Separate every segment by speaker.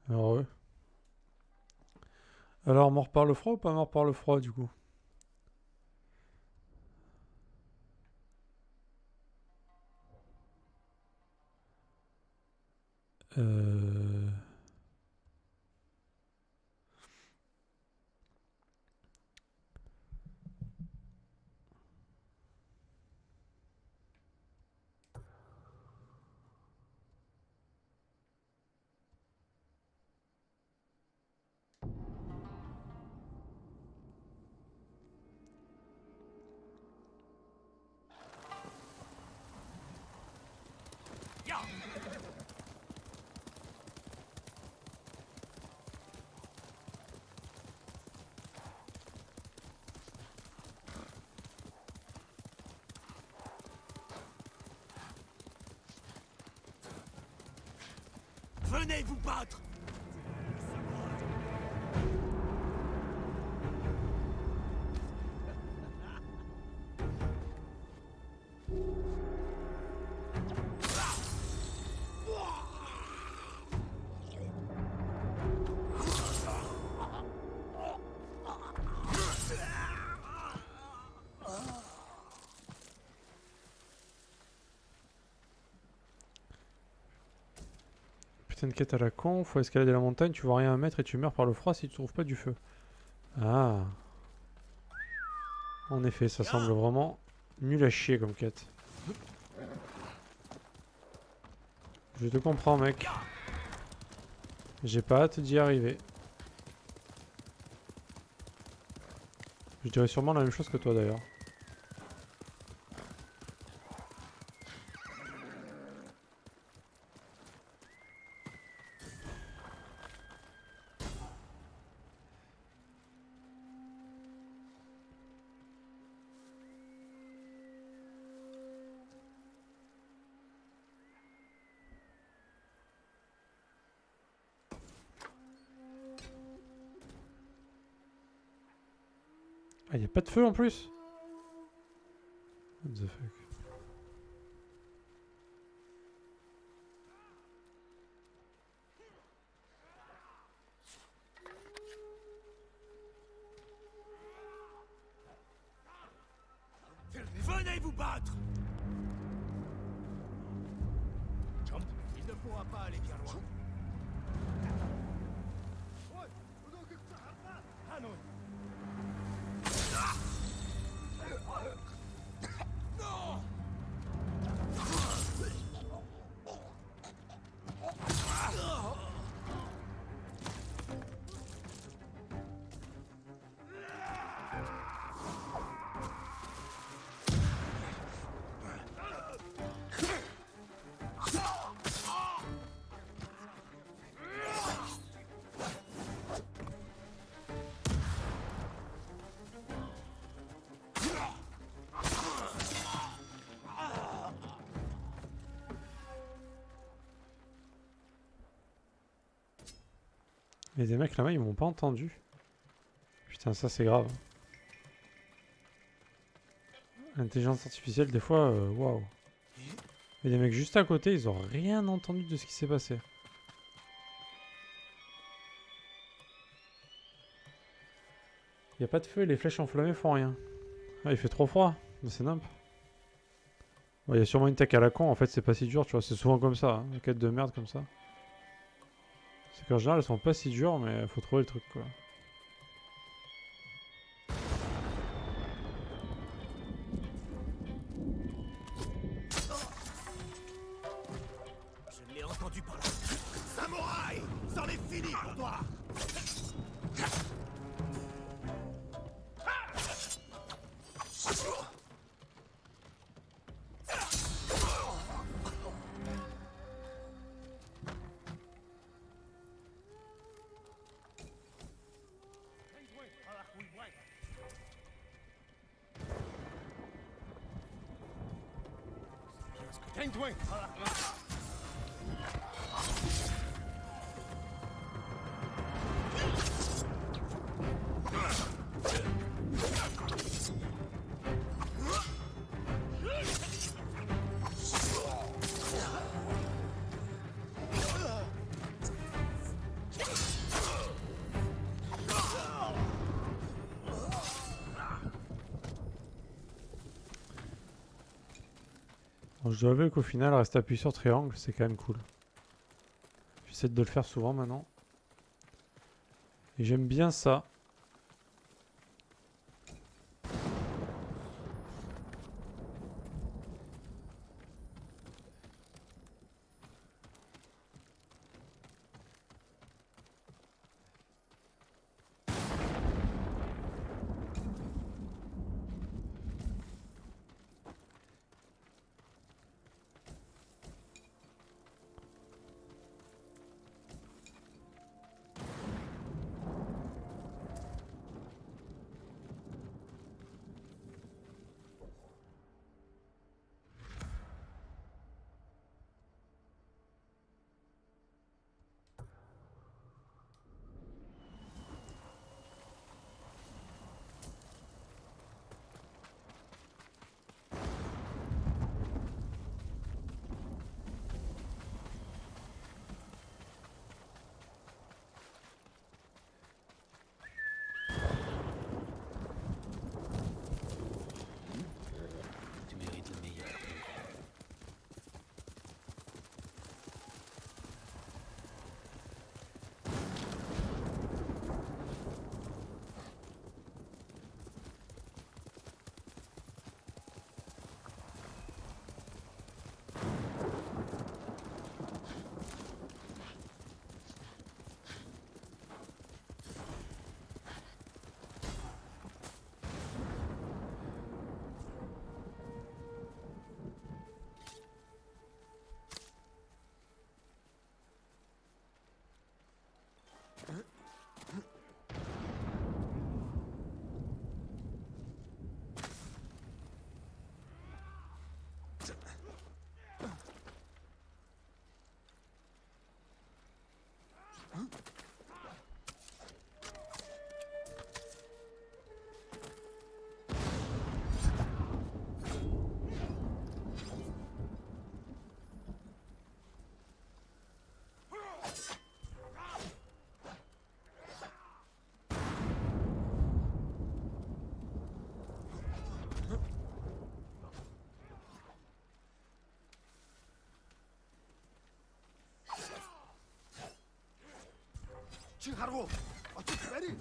Speaker 1: Heureux. Alors, mort par le froid ou pas mort par le froid, du coup? Euh...
Speaker 2: Venez vous battre!
Speaker 1: Putain de quête à la con, faut escalader la montagne, tu vois rien à mettre et tu meurs par le froid si tu trouves pas du feu. Ah. En effet, ça semble vraiment nul à chier comme quête. Je te comprends, mec. J'ai pas hâte d'y arriver. Je dirais sûrement la même chose que toi d'ailleurs. Ah, y'a pas de feu en plus? What the fuck?
Speaker 2: Venez vous battre! Jump, il ne pourra pas aller bien loin. Ah non.
Speaker 1: Et des mecs là-bas ils m'ont pas entendu. Putain, ça c'est grave. L'intelligence artificielle, des fois, waouh. Et les mecs juste à côté, ils ont rien entendu de ce qui s'est passé. Y a pas de feu et les flèches enflammées font rien. Ah, il fait trop froid. C'est nimp. Il y a sûrement une tech à la con, en fait c'est pas si dur, tu vois, c'est souvent comme ça, hein, les quêtes de merde comme ça. C'est qu'en général elles sont pas si dures, mais faut trouver le truc quoi.
Speaker 2: Je l'ai entendu par là. Samouraï! C'en est fini pour toi!
Speaker 1: je dois avouer qu'au final, rester appuyé sur triangle, c'est quand même cool. J'essaie de le faire souvent maintenant. Et j'aime bien ça.
Speaker 3: Tu mérites le meilleur.
Speaker 2: 하루 어떻게 내리?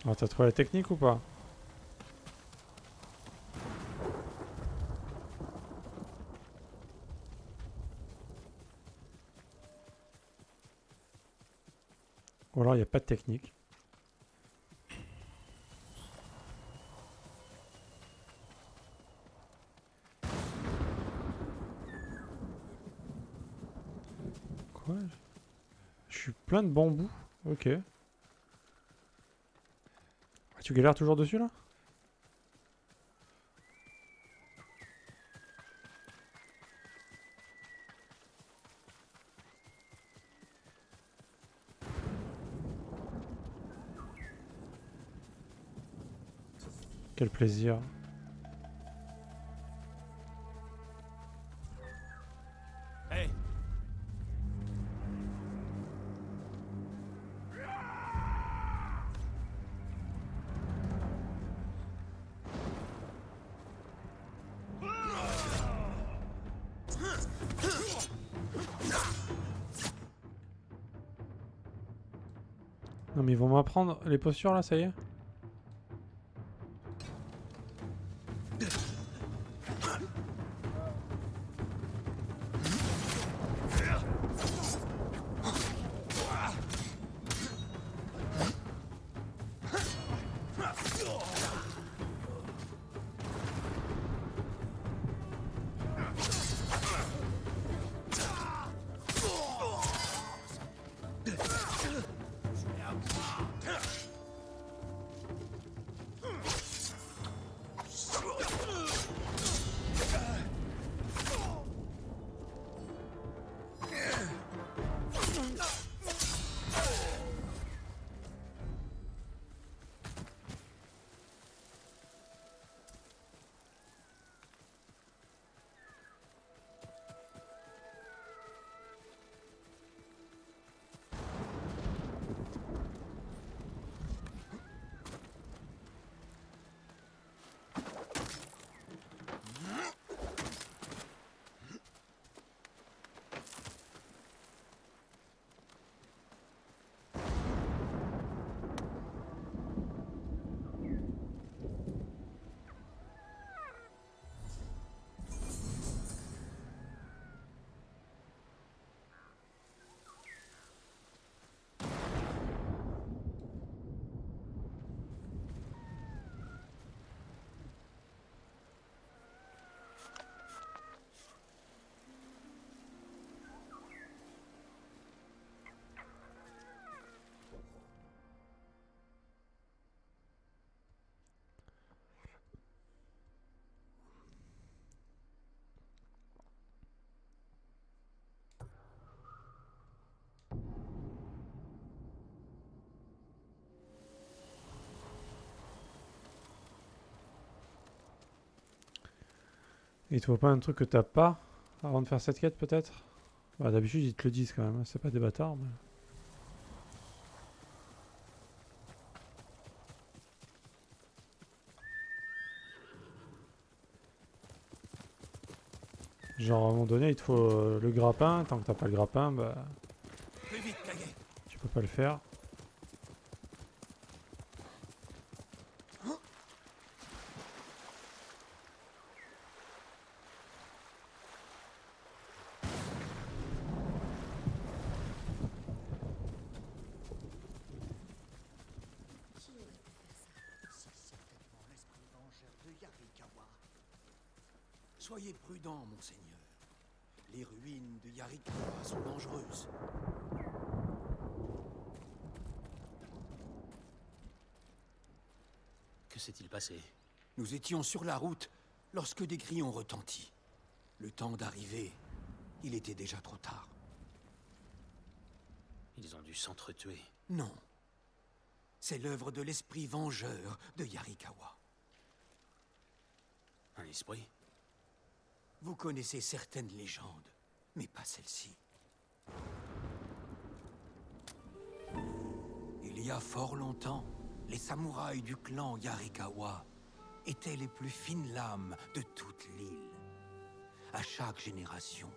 Speaker 1: Ah, t'as trouvé la technique ou pas? Ou alors il n'y a pas de technique. Quoi? Je suis plein de bambous. Ok. Ah, tu galères toujours dessus là? Quel plaisir.
Speaker 2: Hé.
Speaker 1: Non mais ils vont m'apprendre les postures là, ça y est? Il te faut pas un truc que t'as pas avant de faire cette quête peut-être? Bah d'habitude ils te le disent quand même, hein, c'est pas des bâtards mais... Genre à un moment donné il te faut le grappin, tant que t'as pas le grappin bah
Speaker 2: Plus vite, Kage.
Speaker 1: tu peux pas le faire.
Speaker 4: Qui aurait pu faire ça?
Speaker 2: C'est certainement l'esprit vengeur de Yarikawa. Soyez prudent, monseigneur. Les ruines de Yarikawa sont dangereuses.
Speaker 3: Que s'est-il passé?
Speaker 2: Nous étions sur la route lorsque des cris ont retenti. Le temps d'arriver, il était déjà trop tard.
Speaker 3: Ils ont dû s'entretuer.
Speaker 2: Non. C'est l'œuvre de l'esprit vengeur de Yarikawa.
Speaker 3: Un esprit?
Speaker 2: Vous connaissez certaines légendes, mais pas celle-ci. Il y a fort longtemps, les samouraïs du clan Yarikawa étaient les plus fines lames de toute l'île. À chaque génération,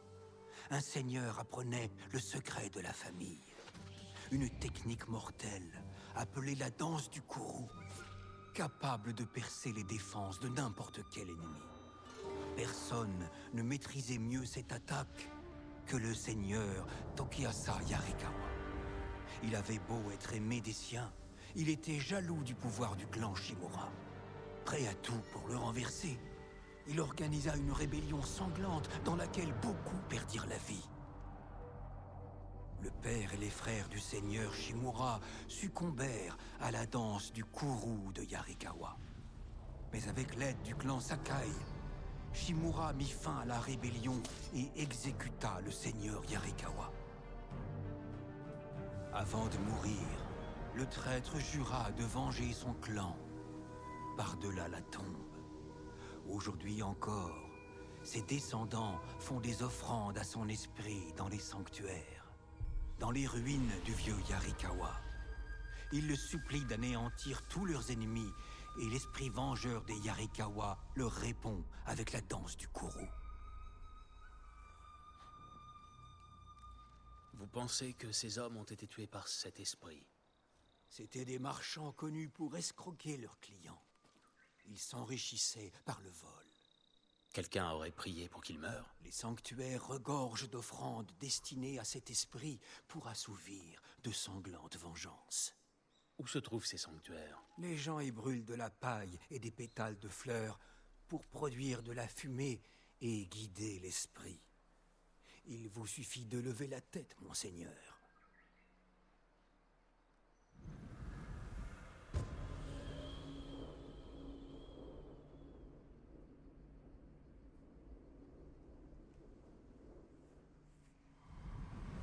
Speaker 2: un seigneur apprenait le secret de la famille. Une technique mortelle, appelée la danse du kourou, capable de percer les défenses de n'importe quel ennemi. Personne ne maîtrisait mieux cette attaque que le seigneur Tokiasa Yarikawa. Il avait beau être aimé des siens, il était jaloux du pouvoir du clan Shimura. Prêt à tout pour le renverser, il organisa une rébellion sanglante dans laquelle beaucoup perdirent la vie. Le père et les frères du seigneur Shimura succombèrent à la danse du kourou de Yarikawa. Mais avec l'aide du clan Sakai, Shimura mit fin à la rébellion et exécuta le seigneur Yarikawa. Avant de mourir, le traître jura de venger son clan par-delà la tombe. Aujourd'hui encore, ses descendants font des offrandes à son esprit dans les sanctuaires, dans les ruines du vieux Yarikawa. Ils le supplient d'anéantir tous leurs ennemis et l'esprit vengeur des Yarikawa leur répond avec la danse du kourou.
Speaker 3: Vous pensez que ces hommes ont été tués par cet esprit?
Speaker 2: C'étaient des marchands connus pour escroquer leurs clients. Ils s'enrichissaient par le vol.
Speaker 3: Quelqu'un aurait prié pour qu'ils meurent?
Speaker 2: Les sanctuaires regorgent d'offrandes destinées à cet esprit pour assouvir de sanglantes vengeances.
Speaker 3: Où se trouvent ces sanctuaires?
Speaker 2: Les gens y brûlent de la paille et des pétales de fleurs pour produire de la fumée et guider l'esprit. Il vous suffit de lever la tête, monseigneur.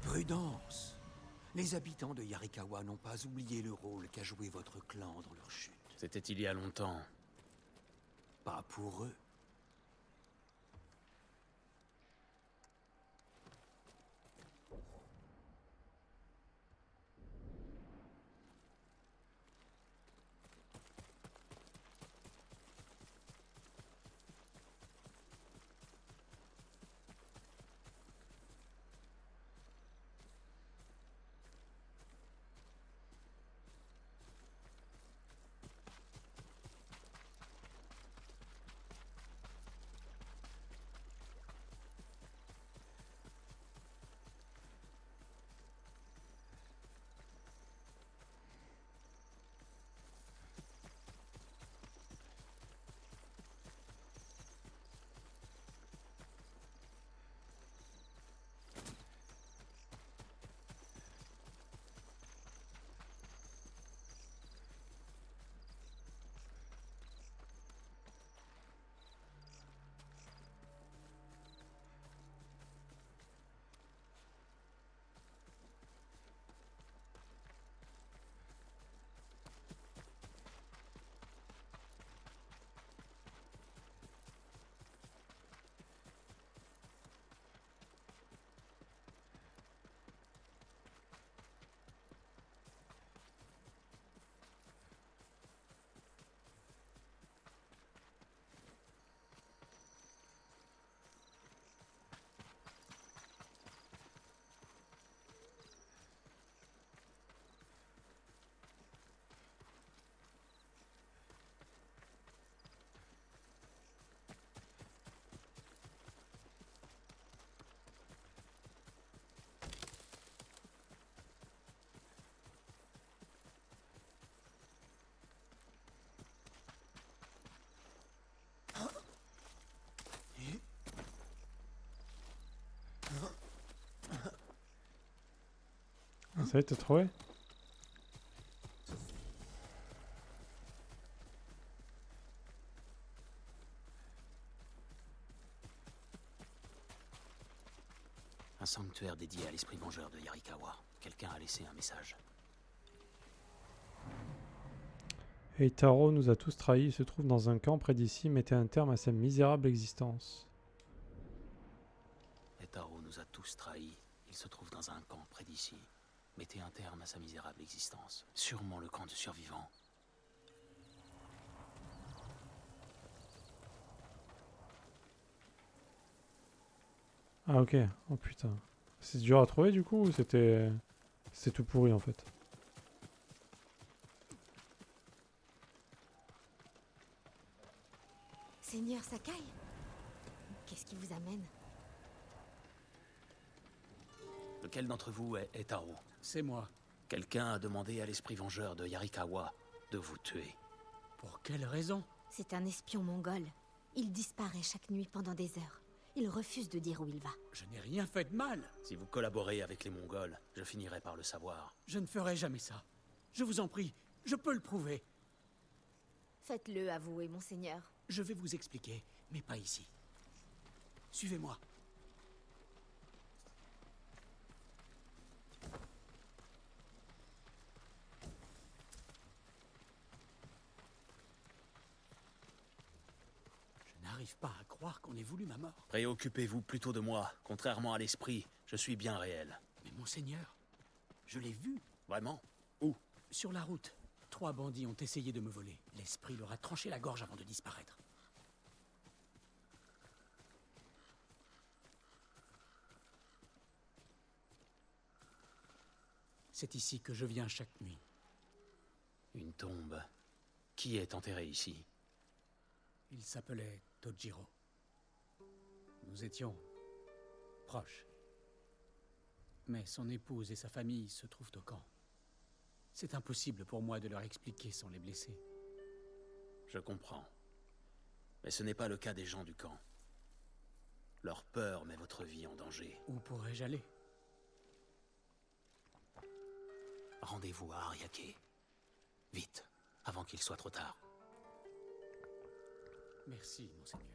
Speaker 2: Prudence! Les habitants de Yarikawa n'ont pas oublié le rôle qu'a joué votre clan dans leur chute.
Speaker 3: C'était il y a longtemps.
Speaker 2: Pas pour eux.
Speaker 1: Ça y est, t'as trouvé?
Speaker 3: Un sanctuaire dédié à l'esprit vengeur de Yarikawa. Quelqu'un a laissé un message.
Speaker 1: Eitaro nous a tous trahis, il se trouve dans un camp près d'ici, mettez un terme à sa misérable existence.
Speaker 3: Eitaro nous a tous trahis. Il se trouve dans un camp près d'ici. Mettez un terme à sa misérable existence. Sûrement le camp de survivants.
Speaker 1: Ah ok, oh putain. C'est dur à trouver du coup ou c'était tout pourri en fait?
Speaker 4: Seigneur Sakai, qu'est-ce qui vous amène?
Speaker 3: Lequel d'entre vous est Taro?
Speaker 5: C'est moi.
Speaker 3: Quelqu'un a demandé à l'esprit vengeur de Yarikawa de vous tuer.
Speaker 5: Pour quelle raison?
Speaker 4: C'est un espion mongol. Il disparaît chaque nuit pendant des heures. Il refuse de dire où il va.
Speaker 5: Je n'ai rien fait de mal.
Speaker 3: Si vous collaborez avec les Mongols, je finirai par le savoir.
Speaker 5: Je ne ferai jamais ça. Je vous en prie, je peux le prouver.
Speaker 4: Faites-le avouer, monseigneur.
Speaker 5: Je vais vous expliquer, mais pas ici. Suivez-moi. Je n'arrive pas à croire qu'on ait voulu ma mort.
Speaker 3: Préoccupez-vous plutôt de moi. Contrairement à l'esprit, je suis bien réel.
Speaker 5: Mais monseigneur, je l'ai vu.
Speaker 3: Vraiment? Où?
Speaker 5: Sur la route, 3 bandits ont essayé de me voler. L'esprit leur a tranché la gorge avant de disparaître. C'est ici que je viens chaque nuit.
Speaker 3: Une tombe. Qui est enterré ici?
Speaker 5: Il s'appelait Tojiro. Nous étions proches. Mais son épouse et sa famille se trouvent au camp. C'est impossible pour moi de leur expliquer sans les blesser.
Speaker 3: Je comprends. Mais ce n'est pas le cas des gens du camp. Leur peur met votre vie en danger.
Speaker 5: Où pourrais-je aller?
Speaker 3: Rendez-vous à Ariake. Vite, avant qu'il soit trop tard.
Speaker 5: Merci, monseigneur.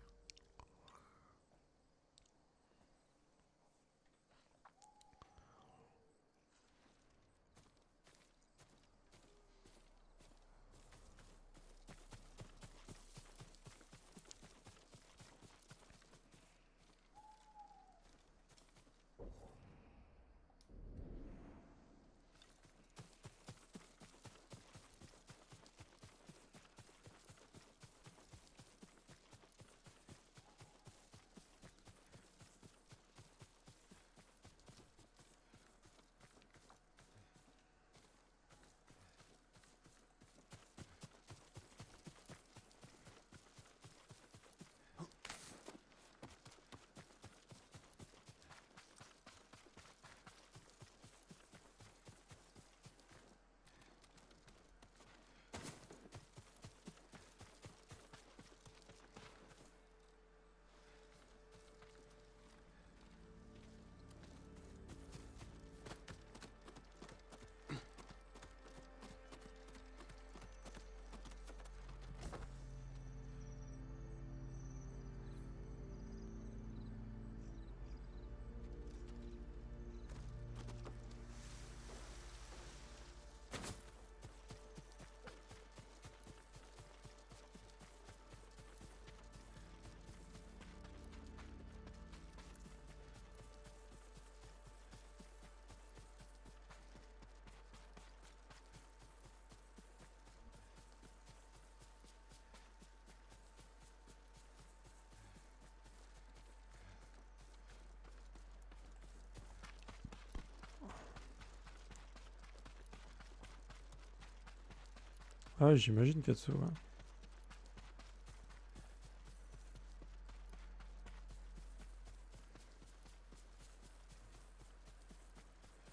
Speaker 1: Ah j'imagine Katsu, ouais.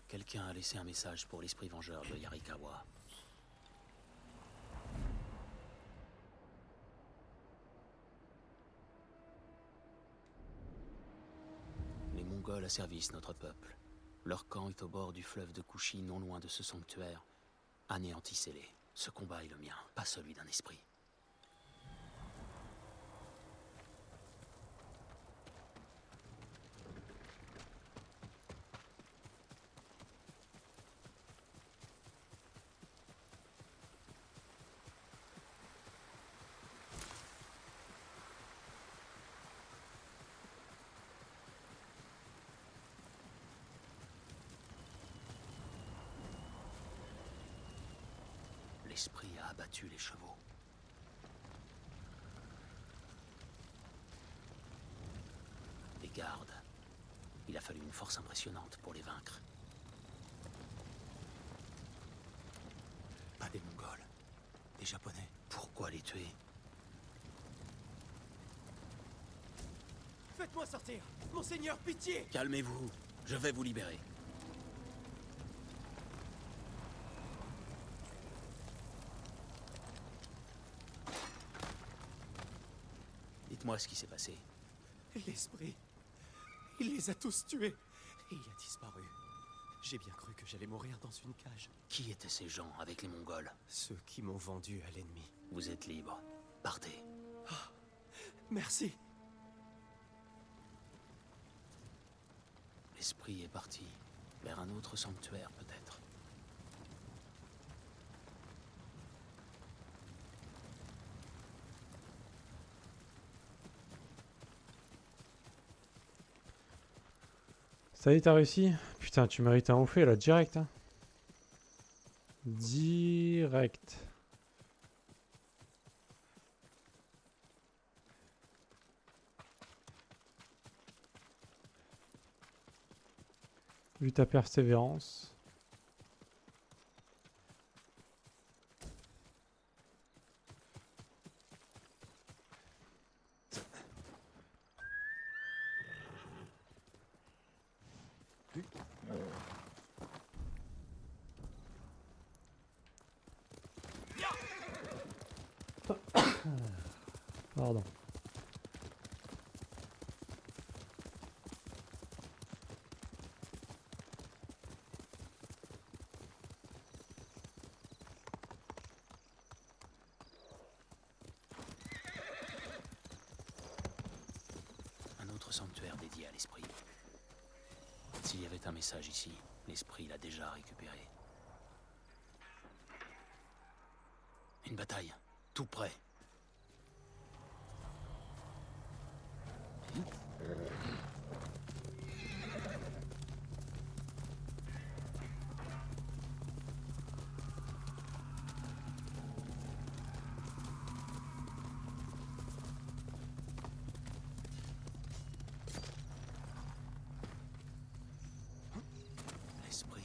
Speaker 3: Quelqu'un a laissé un message pour l'esprit vengeur de Yarikawa. Les Mongols asservissent notre peuple. Leur camp est au bord du fleuve de Kushi, non loin de ce sanctuaire. Anéantissez-les. Ce combat est le mien, pas celui d'un esprit. L'esprit a abattu les chevaux. Les gardes. Il a fallu une force impressionnante pour les vaincre.
Speaker 2: Pas des Mongols. Des Japonais.
Speaker 3: Pourquoi les tuer?
Speaker 6: Faites-moi sortir! Monseigneur, pitié!
Speaker 3: Calmez-vous, je vais vous libérer. Dites-moi ce qui s'est passé.
Speaker 6: L'esprit. Il les a tous tués. Et il a disparu. J'ai bien cru que j'allais mourir dans une cage.
Speaker 3: Qui étaient ces gens avec les Mongols?
Speaker 6: Ceux qui m'ont vendu à l'ennemi.
Speaker 3: Vous êtes libre. Partez.
Speaker 6: Merci.
Speaker 3: L'esprit est parti. Vers un autre sanctuaire, peut-être.
Speaker 1: Ça y est, t'as réussi? Putain, tu mérites un haut fait là, direct. Hein. Direct. Vu ta persévérance. Pardon.
Speaker 3: Un autre sanctuaire dédié à l'esprit. S'il y avait un message ici, l'esprit l'a déjà récupéré. Une bataille, tout près. L'esprit.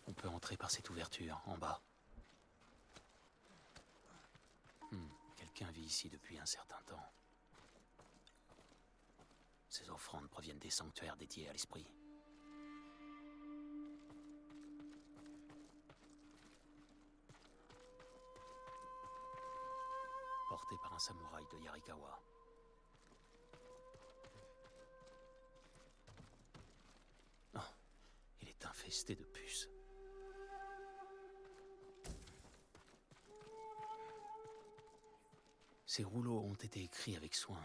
Speaker 3: On peut entrer par cette ouverture, en bas. Quelqu'un vit ici depuis un certain temps. Ces offrandes proviennent des sanctuaires dédiés à l'esprit. Porté par un samouraï de Yarikawa. Oh, il est infesté de puces. Ces rouleaux ont été écrits avec soin,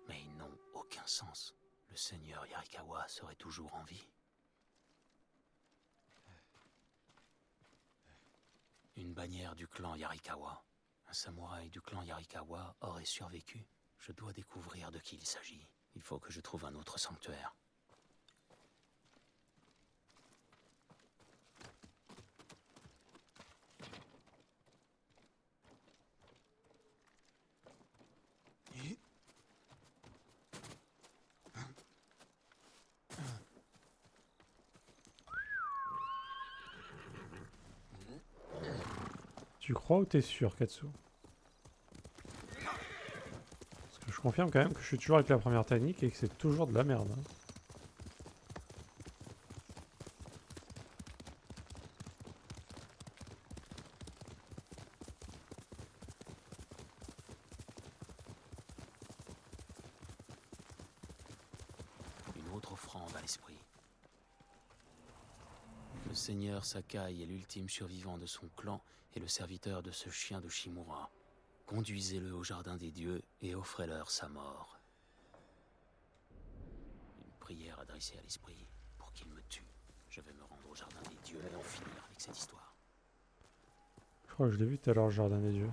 Speaker 3: mais ils n'ont aucun sens. Le seigneur Yarikawa serait toujours en vie. Une bannière du clan Yarikawa. Un samouraï du clan Yarikawa aurait survécu. Je dois découvrir de qui il s'agit. Il faut que je trouve un autre sanctuaire.
Speaker 1: Tu crois ou t'es sûr, Katsu? Parce que je confirme quand même que je suis toujours avec la première technique et que c'est toujours de la merde. Hein.
Speaker 3: Une autre offrande à l'esprit. Le seigneur Sakai est l'ultime survivant de son clan et le serviteur de ce chien de Shimura. Conduisez-le au jardin des dieux et offrez-leur sa mort. Une prière adressée à l'esprit pour qu'il me tue. Je vais me rendre au jardin des dieux et en finir avec cette histoire.
Speaker 1: Je crois que je l'ai vu tout à l'heure, le jardin des dieux.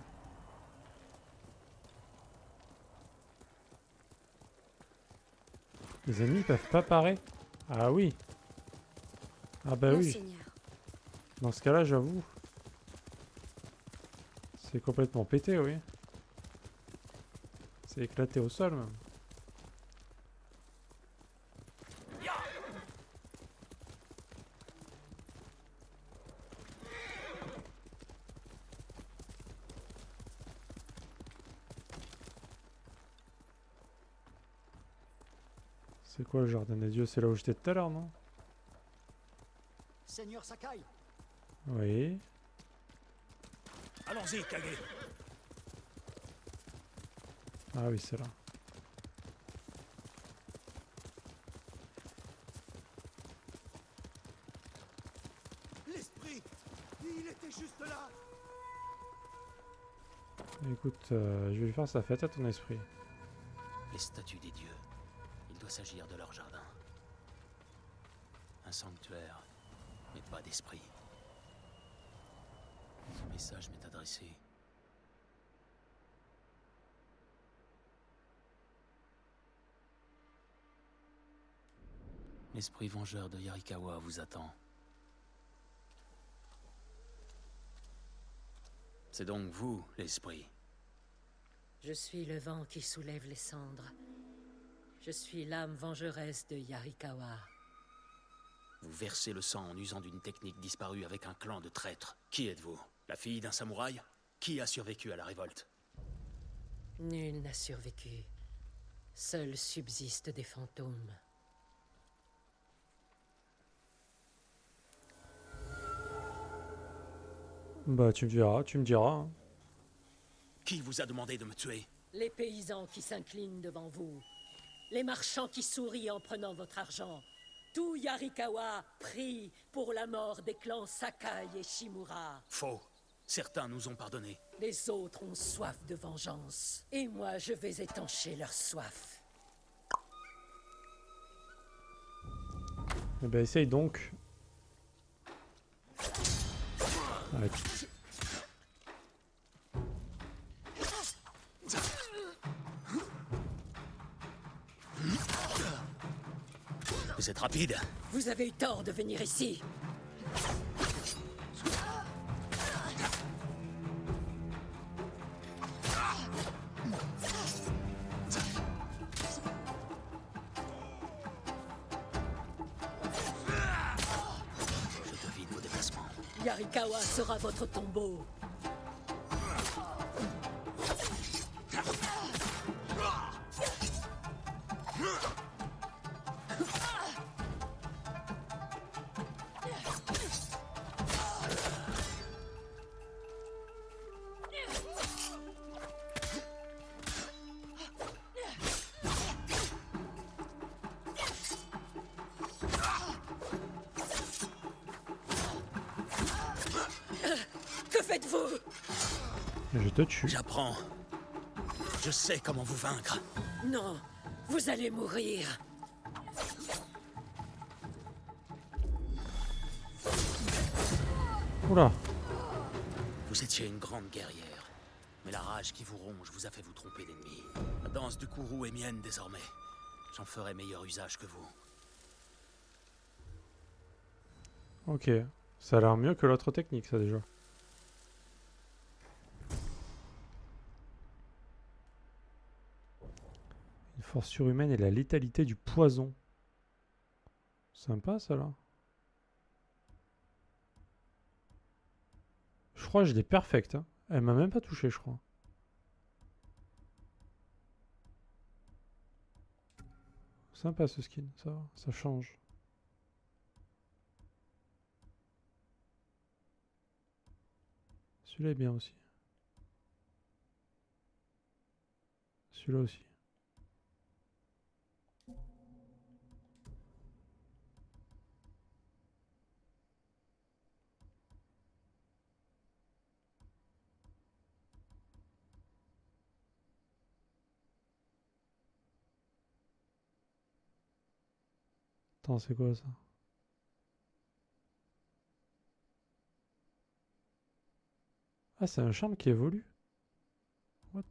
Speaker 1: Les ennemis peuvent pas parer. Ah oui. Ah bah
Speaker 4: Non,
Speaker 1: oui.
Speaker 4: Seigneur.
Speaker 1: Dans ce cas-là, j'avoue. C'est complètement pété, oui. C'est éclaté au sol, même. C'est quoi le jardin des dieux? C'est là où j'étais tout à l'heure, non?
Speaker 7: Seigneur Sakai,
Speaker 1: Oui.
Speaker 6: Allons-y, Kage.
Speaker 1: Ah oui, c'est là.
Speaker 6: L'esprit, il était juste là.
Speaker 1: Écoute, je vais lui faire sa fête à ton esprit.
Speaker 3: Les statues des dieux. Il doit s'agir de leur jardin. Un sanctuaire, mais pas d'esprit. Ce message m'est adressé. L'esprit vengeur de Yarikawa vous attend. C'est donc vous, l'esprit.
Speaker 8: Je suis le vent qui soulève les cendres. Je suis l'âme vengeresse de Yarikawa.
Speaker 3: Vous versez le sang en usant d'une technique disparue avec un clan de traîtres. Qui êtes-vous? La fille d'un samouraï? Qui a survécu à la révolte?
Speaker 8: Nul n'a survécu. Seuls subsistent des fantômes.
Speaker 1: Bah, tu me diras, tu me diras. Hein.
Speaker 3: Qui vous a demandé de me tuer?
Speaker 8: Les paysans qui s'inclinent devant vous. Les marchands qui sourient en prenant votre argent. Tout Yarikawa prie pour la mort des clans Sakai et Shimura.
Speaker 3: Faux. Certains nous ont pardonné.
Speaker 8: Les autres ont soif de vengeance. Et moi, je vais étancher leur soif.
Speaker 1: Eh ben, essaye donc. Allez.
Speaker 3: Vous êtes rapide.
Speaker 8: Vous avez eu tort de venir ici.
Speaker 3: Je devine vos déplacements.
Speaker 8: Yarikawa sera votre tombeau. Que faites-vous?
Speaker 1: Je te tue.
Speaker 3: J'apprends. Je sais comment vous vaincre.
Speaker 8: Non, vous allez mourir.
Speaker 1: Oula.
Speaker 3: Vous étiez une grande guerrière. Mais la rage qui vous ronge vous a fait vous tromper d'ennemi. La danse du courroux est mienne désormais. J'en ferai meilleur usage que vous.
Speaker 1: Ok. Ça a l'air mieux que l'autre technique, ça déjà. Une force surhumaine et la létalité du poison. Sympa ça là. Je crois que je l'ai perfect. Hein. Elle m'a même pas touché, je crois. Sympa ce skin, ça va, ça change. Celui-là est bien aussi. Celui-là aussi. Attends, c'est quoi ça? Ah, c'est un charme qui évolue. What?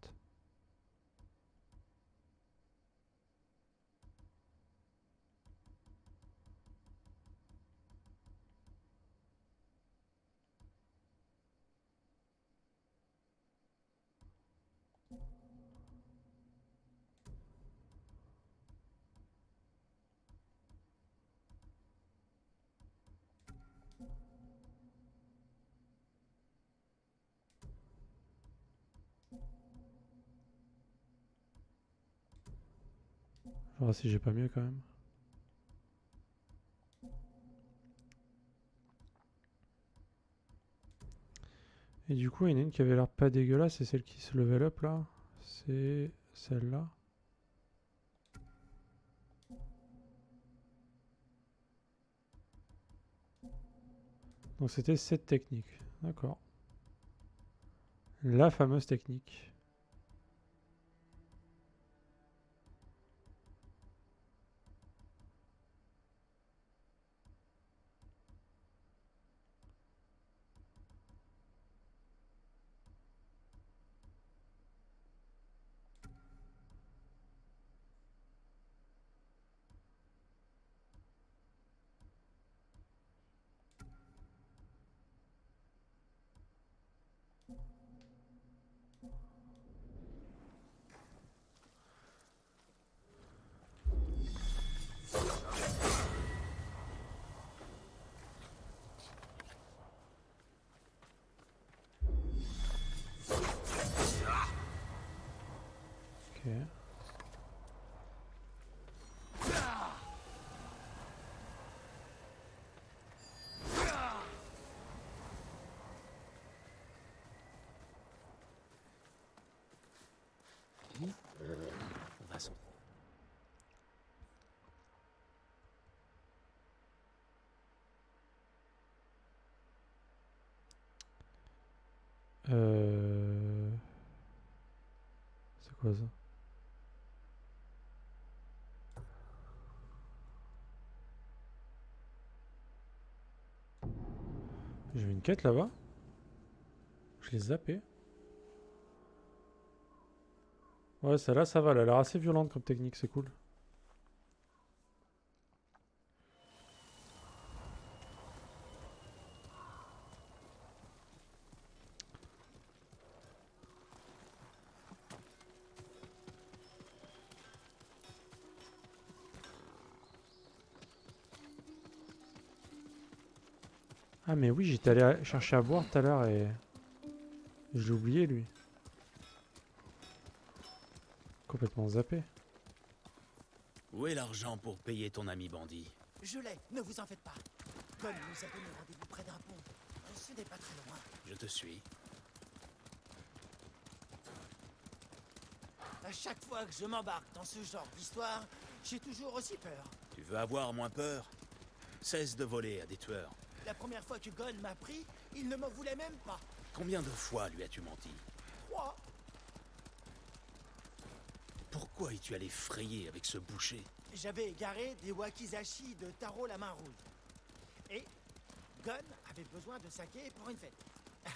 Speaker 1: Je vais voir si j'ai pas mieux quand même. Et du coup, il y en a une qui avait l'air pas dégueulasse, c'est celle qui se level up là. C'est celle-là. Donc c'était cette technique. D'accord. La fameuse technique. Ok.
Speaker 3: On va s'en...
Speaker 1: C'est quoi ça? J'ai vu une quête là-bas. Je l'ai zappé. Ouais, celle-là, ça va. Elle a l'air assez violente comme technique, c'est cool. Ah mais oui, j'étais allé chercher à boire tout à l'heure et... Je l'ai oublié lui. Complètement zappé.
Speaker 3: Où est l'argent pour payer ton ami bandit?
Speaker 6: Je l'ai, ne vous en faites pas. Gon nous a donné rendez-vous près d'un pont. Ce n'est pas très loin.
Speaker 3: Je te suis.
Speaker 6: À chaque fois que je m'embarque dans ce genre d'histoire, j'ai toujours aussi peur.
Speaker 3: Tu veux avoir moins peur? Cesse de voler à des tueurs.
Speaker 6: La première fois que Gon m'a pris, il ne m'en voulait même pas.
Speaker 3: Combien de fois lui as-tu menti?
Speaker 6: 3.
Speaker 3: Pourquoi es-tu allé frayer avec ce boucher?
Speaker 6: J'avais égaré des wakizashi de Taro la main rouge. Et Gon avait besoin de saké pour une fête.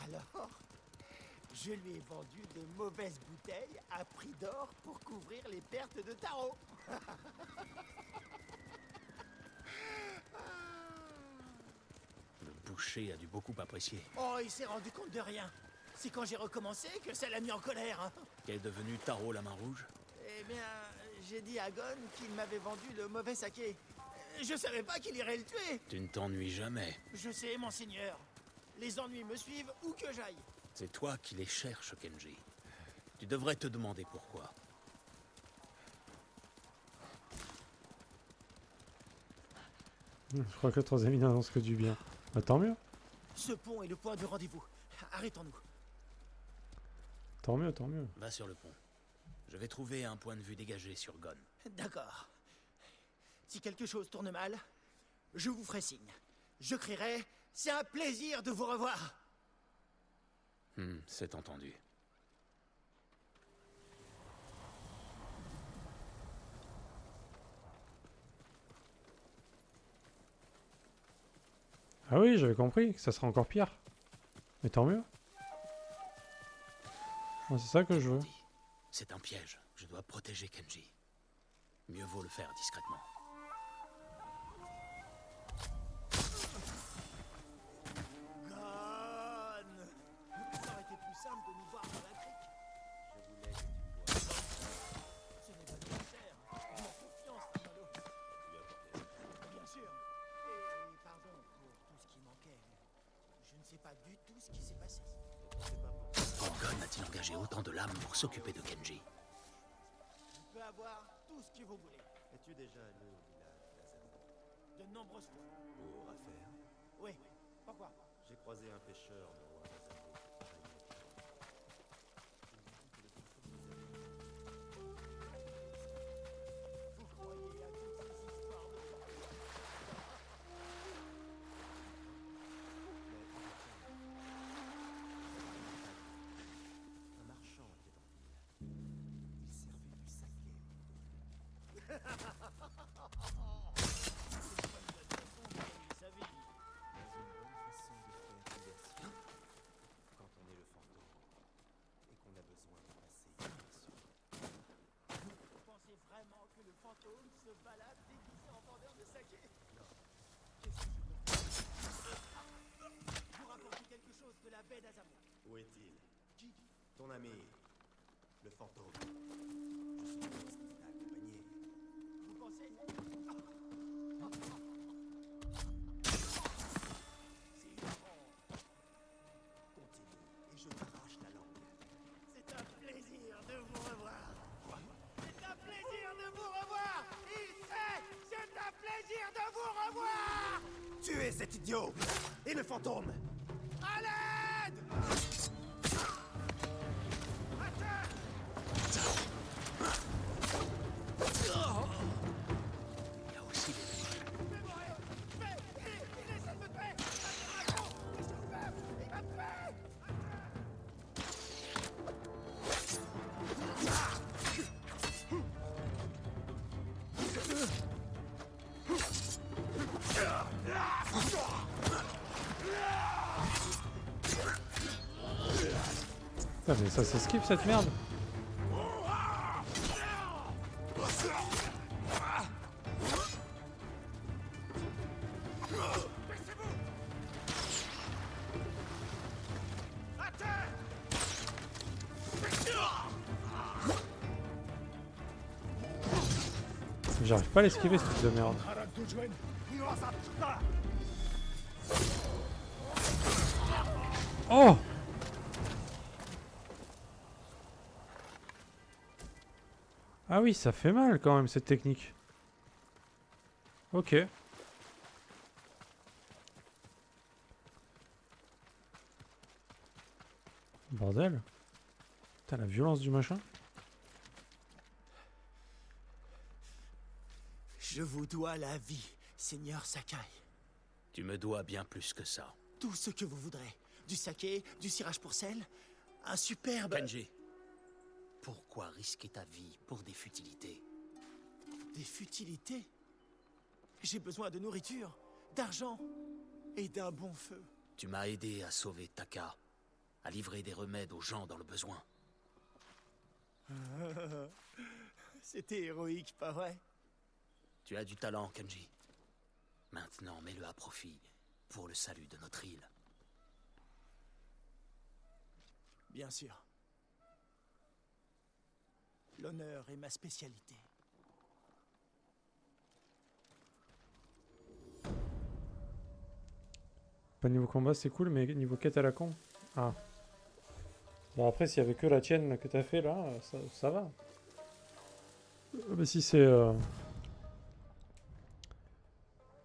Speaker 6: Alors, je lui ai vendu de mauvaises bouteilles à prix d'or pour couvrir les pertes de Taro.
Speaker 3: Le boucher a dû beaucoup apprécier.
Speaker 6: Oh, il s'est rendu compte de rien. C'est quand j'ai recommencé que ça l'a mis en colère. Hein.
Speaker 3: Qu'est devenu Taro la main rouge?
Speaker 6: Eh bien, j'ai dit à Gon qu'il m'avait vendu le mauvais saké. Je savais pas qu'il irait le tuer.
Speaker 3: Tu ne t'ennuies jamais.
Speaker 6: Je sais, monseigneur. Les ennuis me suivent où que j'aille.
Speaker 3: C'est toi qui les cherches, Kenji. Tu devrais te demander pourquoi.
Speaker 1: Je crois que le troisième il n'annonce que du bien. Bah tant mieux.
Speaker 6: Ce pont est le point de rendez-vous. Arrêtons-nous.
Speaker 1: Tant mieux, tant mieux.
Speaker 3: Va sur le pont. Je vais trouver un point de vue dégagé sur Gon.
Speaker 6: D'accord. Si quelque chose tourne mal, je vous ferai signe. Je crierai « C'est un plaisir de vous revoir !»
Speaker 3: C'est entendu.
Speaker 1: Ah oui, j'avais compris que ça serait encore pire. Mais tant mieux. Moi, c'est ça que je veux.
Speaker 3: Dit, c'est un piège. Je dois protéger Kenji. Mieux vaut le faire discrètement.
Speaker 6: Gon! Ça aurait été plus simple de nous voir dans la crique. Je voulais que tu vois. Ce n'est pas nécessaire. Dis-moi confiance, Tamalo. Bien sûr. Et pardon pour tout ce qui manquait. Je ne sais pas du tout ce qui s'est passé.
Speaker 3: Quand Gon a-t-il engagé autant de lames pour s'occuper de Kenji?
Speaker 6: Je peux avoir tout ce que vous voulez.
Speaker 7: Es-tu déjà allé au village d'Azamo?
Speaker 6: De nombreuses fois.
Speaker 7: Pour affaire?
Speaker 6: Oui. Pourquoi?
Speaker 7: J'ai croisé un pêcheur non loin d'Azamo qui travaillait avec toi.
Speaker 6: Vous croyez à toutes ces histoires de...
Speaker 7: Un marchand était en ville. Il servait du saké.
Speaker 6: C'est une bonne façon de gagner sa vie.
Speaker 7: Mais une bonne façon de faire diversion quand on est le fantôme et qu'on a besoin de passer inaperçu.
Speaker 6: Vous pensez vraiment que le fantôme se balade déguisé en vendeur de saké? Non. Qu'est-ce que je peux faire? Vous rapportez quelque chose de la baie d'Azamo.
Speaker 7: Où est-il?
Speaker 6: Qui?
Speaker 7: Ton ami, le fantôme. Je suppose qu'il t'a accompagné.
Speaker 6: Vous pensez? C'est hilarant.
Speaker 7: Continue et je t'arrache la langue.
Speaker 6: C'est un plaisir de vous revoir. C'est un plaisir de vous revoir. C'est un plaisir de vous revoir.
Speaker 7: Tuez cet idiot! Et le fantôme!
Speaker 6: À l'aide! Attends!
Speaker 3: Il y a aussi des...
Speaker 6: Je vais mourir! Il essaie de me tuer! Qu'est-ce que je fais? Il va me tuer!
Speaker 1: Putain, mais ça s'esquive cette merde. J'arrive pas à l'esquiver ce truc de merde. Oh! Ah oui, ça fait mal quand même cette technique. Ok. Bordel. Putain, la violence du machin.
Speaker 6: Je vous dois la vie, Seigneur Sakai.
Speaker 3: Tu me dois bien plus que ça.
Speaker 6: Tout ce que vous voudrez. Du saké, du cirage pour sel, un superbe...
Speaker 3: Kenji, pourquoi risquer ta vie pour des futilités?
Speaker 6: Des futilités. J'ai besoin de nourriture, d'argent et d'un bon feu.
Speaker 3: Tu m'as aidé à sauver Taka, à livrer des remèdes aux gens dans le besoin.
Speaker 6: C'était héroïque, pas vrai?
Speaker 3: Tu as du talent, Kenji. Maintenant, mets-le à profit pour le salut de notre île.
Speaker 6: Bien sûr. L'honneur est ma spécialité.
Speaker 1: Pas niveau combat, c'est cool, mais niveau quête à la con. Ah. Bon, après, s'il y avait que la tienne que t'as fait là, ça va. Mais si c'est.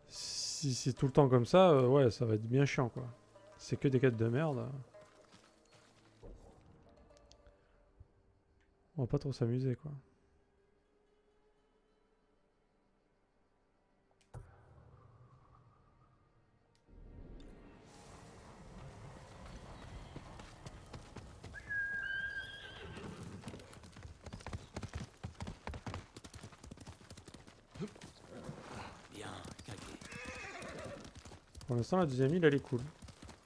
Speaker 1: Si c'est tout le temps comme ça, ouais, ça va être bien chiant quoi. C'est que des quêtes de merde. On va pas trop s'amuser quoi.
Speaker 3: Bien, Kage.
Speaker 1: Pour l'instant, la deuxième île, elle est cool.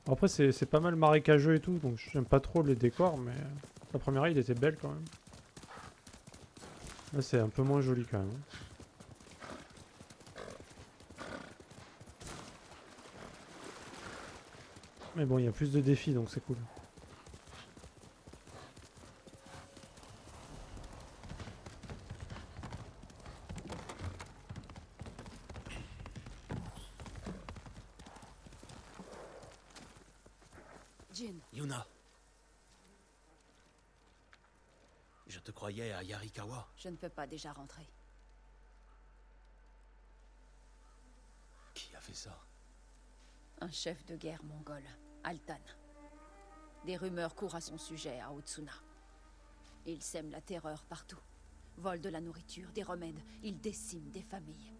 Speaker 1: Après, c'est pas mal marécageux et tout, donc j'aime pas trop les décors, mais la première île était belle quand même. Là, c'est un peu moins joli quand même. Mais bon, il y a plus de défis, donc c'est cool.
Speaker 8: Jin,
Speaker 3: Yuna. Je te croyais à Yarikawa.
Speaker 8: je ne peux pas déjà rentrer.
Speaker 3: Qui a fait ça?
Speaker 8: Un chef de guerre mongol, Altan. Des rumeurs courent à son sujet à Otsuna. Il sème la terreur partout. Vole de la nourriture, des remèdes. Il décime des familles.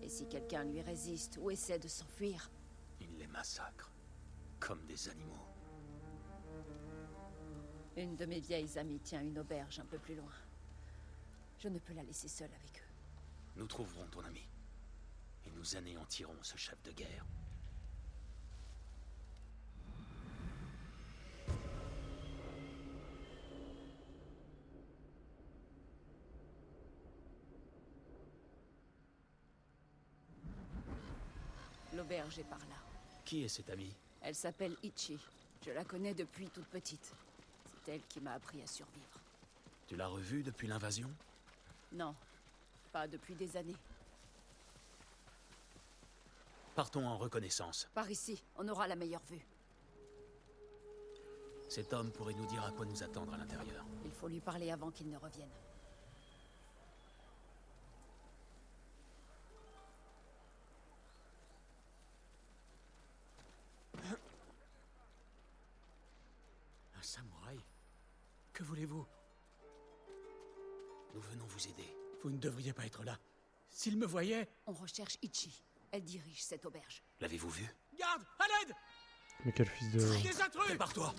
Speaker 8: Et si quelqu'un lui résiste ou essaie de s'enfuir,
Speaker 3: Il les massacre. Comme des animaux.
Speaker 8: une de mes vieilles amies tient une auberge un peu plus loin. Je ne peux la laisser seule avec eux.
Speaker 3: Nous trouverons ton ami. Et nous anéantirons ce chef de guerre.
Speaker 8: L'auberge est par là.
Speaker 3: Qui est cet ami?
Speaker 8: Elle s'appelle Ichi. Je la connais depuis toute petite. C'est elle qui m'a appris à survivre.
Speaker 3: Tu l'as revue depuis l'invasion?
Speaker 8: Non, pas depuis des années.
Speaker 3: Partons en reconnaissance.
Speaker 8: Par ici, on aura la meilleure vue.
Speaker 3: Cet homme pourrait nous dire à quoi nous attendre à l'intérieur.
Speaker 8: Il faut lui parler avant qu'il ne revienne.
Speaker 5: Un samouraï? Que voulez-vous?
Speaker 3: Nous venons vous aider.
Speaker 5: Vous ne devriez pas être là. S'il me voyait...
Speaker 8: On recherche Ichi. Elle dirige cette auberge.
Speaker 3: L'avez-vous vu?
Speaker 5: Garde! À l'aide!
Speaker 1: Mais quel fils de...
Speaker 5: Des intrus!
Speaker 3: Prépare-toi!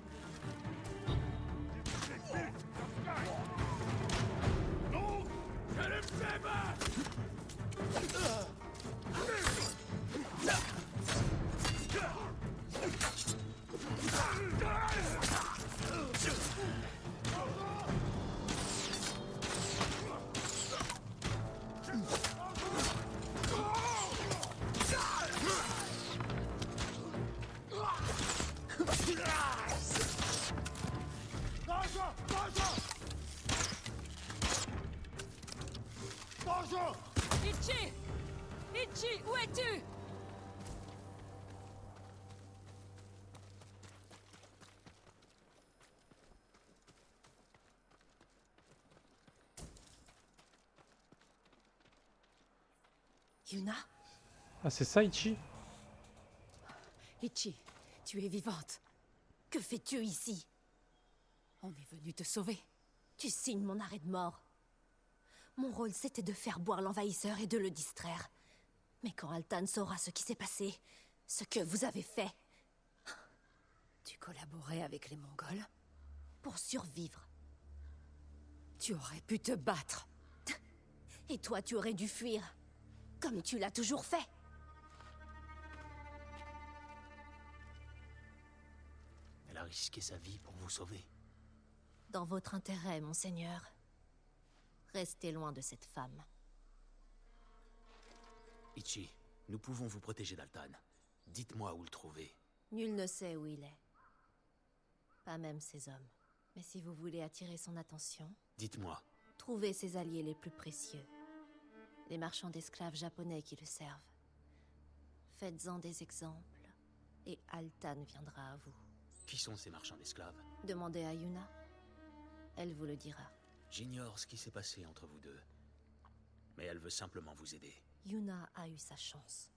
Speaker 8: Ichi! Ichi, où es-tu? Yuna?
Speaker 1: Ah, c'est ça, Ichi?
Speaker 8: Ichi, tu es vivante.
Speaker 4: Que fais-tu ici?
Speaker 8: On est venu te sauver.
Speaker 4: Tu signes mon arrêt de mort. Mon rôle, c'était de faire boire l'envahisseur et de le distraire. Mais quand Altan saura ce qui s'est passé, ce que vous avez fait,
Speaker 8: Tu collaborais avec les Mongols?
Speaker 4: pour survivre.
Speaker 8: Tu aurais pu te battre.
Speaker 4: Et toi, tu aurais dû fuir. Comme tu l'as toujours fait.
Speaker 3: Elle a risqué sa vie pour vous sauver.
Speaker 4: Dans votre intérêt, monseigneur. Restez loin de cette femme.
Speaker 3: Ichi, nous pouvons vous protéger d'Altan. Dites-moi où le trouver.
Speaker 4: Nul ne sait où il est. Pas même ses hommes. Mais si vous voulez attirer son attention,
Speaker 3: Dites-moi.
Speaker 4: trouvez ses alliés les plus précieux. Les marchands d'esclaves japonais qui le servent. Faites-en des exemples, et Altan viendra à vous.
Speaker 3: Qui sont ces marchands d'esclaves?
Speaker 4: Demandez à Yuna. Elle vous le dira.
Speaker 3: J'ignore ce qui s'est passé entre vous deux. Mais elle veut simplement vous aider.
Speaker 4: Yuna a eu sa chance.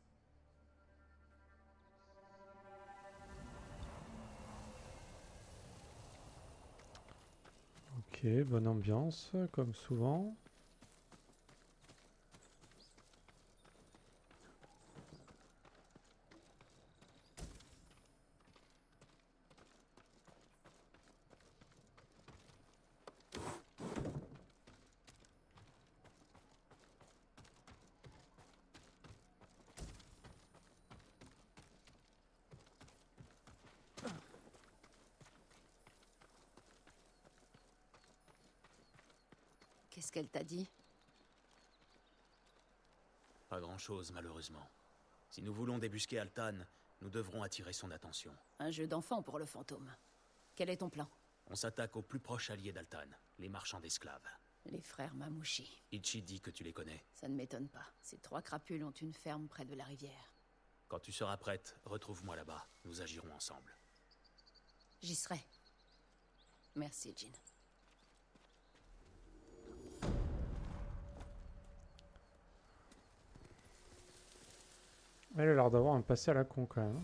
Speaker 1: Ok, bonne ambiance, comme souvent.
Speaker 8: Qu'est-ce qu'elle t'a dit?
Speaker 3: Pas grand-chose, malheureusement. Si nous voulons débusquer Altan, nous devrons attirer son attention.
Speaker 8: Un jeu d'enfant pour le fantôme. Quel est ton plan?
Speaker 3: On s'attaque aux plus proches alliés d'Altan, les marchands d'esclaves.
Speaker 8: Les frères Mamouchi.
Speaker 3: Ichi dit que tu les connais.
Speaker 8: Ça ne m'étonne pas. Ces 3 crapules ont une ferme près de la rivière.
Speaker 3: Quand tu seras prête, retrouve-moi là-bas. Nous agirons ensemble.
Speaker 8: J'y serai. Merci, Jin.
Speaker 1: Elle a l'air d'avoir un passé à la con quand même.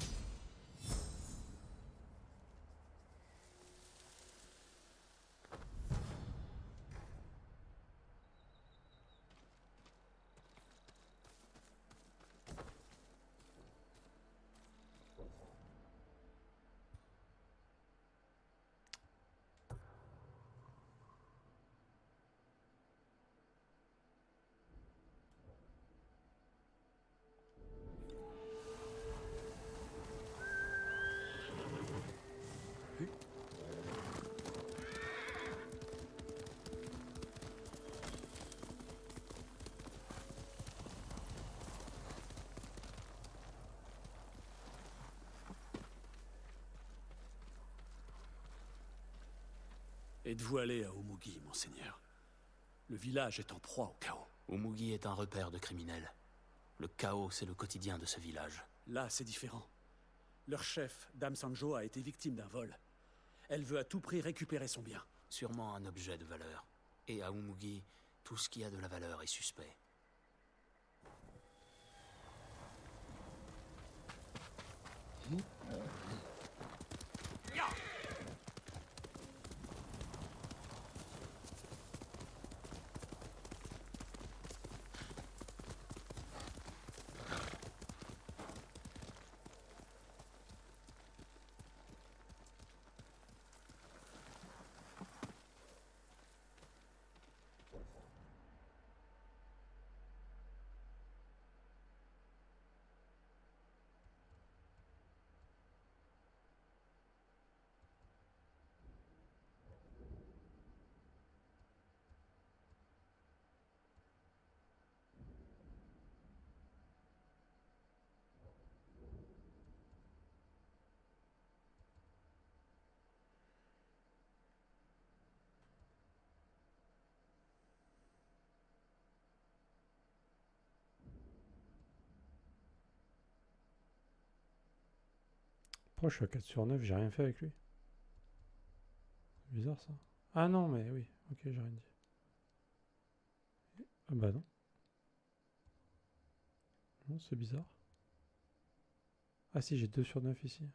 Speaker 9: Êtes-vous allé à Umugi, monseigneur? Le village est en proie au chaos.
Speaker 3: Umugi est un repère de criminels. Le chaos, c'est le quotidien de ce village.
Speaker 9: Là, c'est différent. Leur chef, Dame Sanjo, a été victime d'un vol. Elle veut à tout prix récupérer son bien.
Speaker 3: Sûrement un objet de valeur. Et à Umugi, tout ce qui a de la valeur est suspect.
Speaker 1: Pourquoi je suis à 4 sur 9, j'ai rien fait avec lui. C'est bizarre ça. Ah non, mais oui, ok, j'ai rien dit. Ah bah non. Non, c'est bizarre. Ah si, j'ai 2 sur 9 ici.